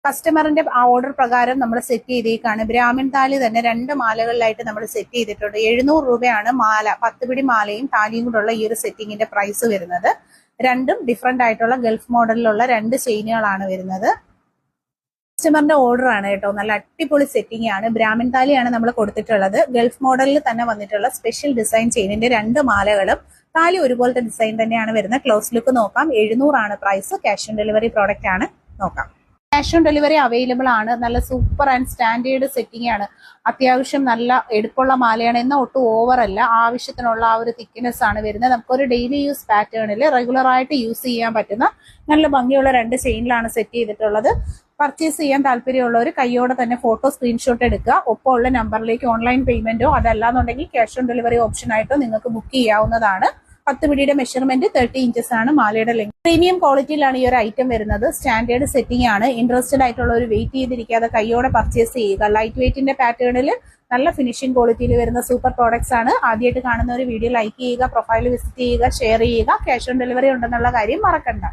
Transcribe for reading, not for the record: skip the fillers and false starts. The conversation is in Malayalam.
കസ്റ്റമറിന്റെ ഓർഡർ പ്രകാരം നമ്മൾ സെറ്റ് ചെയ്തേക്കാണ്. ബ്രാഹ്മിൺ താലി തന്നെ 2 മാലകളിലായിട്ട് നമ്മൾ സെറ്റ് ചെയ്തിട്ടുണ്ട്. 700 രൂപയാണ് മാല, 10 പിടി മാലയും താലിയും കൂടെയുള്ള ഈ ഒരു സെറ്റിങ്ങിന്റെ പ്രൈസ് വരുന്നത്. രണ്ടും ഡിഫറെന്റ് ആയിട്ടുള്ള ഗൾഫ് മോഡലിലുള്ള 2 ചെയിനുകളാണ് വരുന്നത്. കസ്റ്റമറിന്റെ ഓർഡർ ആണ് കേട്ടോ. നല്ല അടിപൊളി സെറ്റിംഗ് ആണ്. ബ്രാഹ്മിൺ താലിയാണ് നമ്മൾ കൊടുത്തിട്ടുള്ളത്. ഗൾഫ് മോഡലിൽ തന്നെ വന്നിട്ടുള്ള സ്പെഷ്യൽ ഡിസൈൻ ചെയിനിന്റെ 2 മാലകളും താലി ഒരുപോലത്തെ ഡിസൈൻ തന്നെയാണ് വരുന്നത്. ക്ലോസ് ലുക്ക് നോക്കാം. 700 ആണ് price. Cash on delivery product ആണ്. നോക്കാം. ക്യാഷ് ഓൺ ഡെലിവറി അവൈലബിൾ ആണ്. നല്ല സൂപ്പർ ആൻഡ് സ്റ്റാൻഡേർഡ് സെറ്റിംഗ് ആണ്. അത്യാവശ്യം നല്ല എടുപ്പുള്ള മാലയാണ്. എന്നാൽ ഒട്ടും ഓവർ അല്ല. ആവശ്യത്തിനുള്ള ആ ഒരു തിക്നെസ് ആണ് വരുന്നത്. നമുക്കൊരു ഡെയിലി യൂസ് പാറ്റേണിൽ റെഗുലർ ആയിട്ട് യൂസ് ചെയ്യാൻ പറ്റുന്ന നല്ല ഭംഗിയുള്ള 2 ചെയിനിലാണ് സെറ്റ് ചെയ്തിട്ടുള്ളത്. പർച്ചേസ് ചെയ്യാൻ താല്പര്യമുള്ളവർ കയ്യോടെ തന്നെ ഫോട്ടോ സ്ക്രീൻഷോട്ട് എടുക്കുക. ഒപ്പമുള്ള നമ്പറിലേക്ക് ഓൺലൈൻ പേയ്മെന്റോ അതല്ലാന്നുണ്ടെങ്കിൽ ക്യാഷ് ഓൺ ഡെലിവറി ഓപ്ഷൻ ആയിട്ടോ നിങ്ങൾക്ക് ബുക്ക് ചെയ്യാവുന്നതാണ്. 10 പിടിയുടെ മെഷർമെന്റ് 30 ഇഞ്ചസ് ആണ് മാലയുടെ ലെങ്ത്. പ്രീമിയം ക്വാളിറ്റിയിലാണ് ഈ ഒരു ഐറ്റം വരുന്നത്. സ്റ്റാൻഡേർഡ് സെറ്റിംഗ് ആണ്. ഇൻട്രസ്റ്റഡ് ആയിട്ടുള്ള ഒരു വെയിറ്റ് ചെയ്തിരിക്കാതെ കയ്യോടെ പർച്ചേസ് ചെയ്യുക. ലൈറ്റ് വെയിറ്റിന്റെ പാറ്റേണിൽ നല്ല ഫിനിഷിംഗ് ക്വാളിറ്റിയിൽ വരുന്ന സൂപ്പർ പ്രോഡക്ട്സ് ആണ്. ആദ്യമായിട്ട് കാണുന്ന ഒരു വീഡിയോ ലൈക്ക് ചെയ്യുക, പ്രൊഫൈൽ വിസിറ്റ് ചെയ്യുക, ഷെയർ ചെയ്യുക. ക്യാഷ് ഓൺ ഡെലിവറി ഉണ്ടെന്നുള്ള കാര്യം മറക്കണ്ട.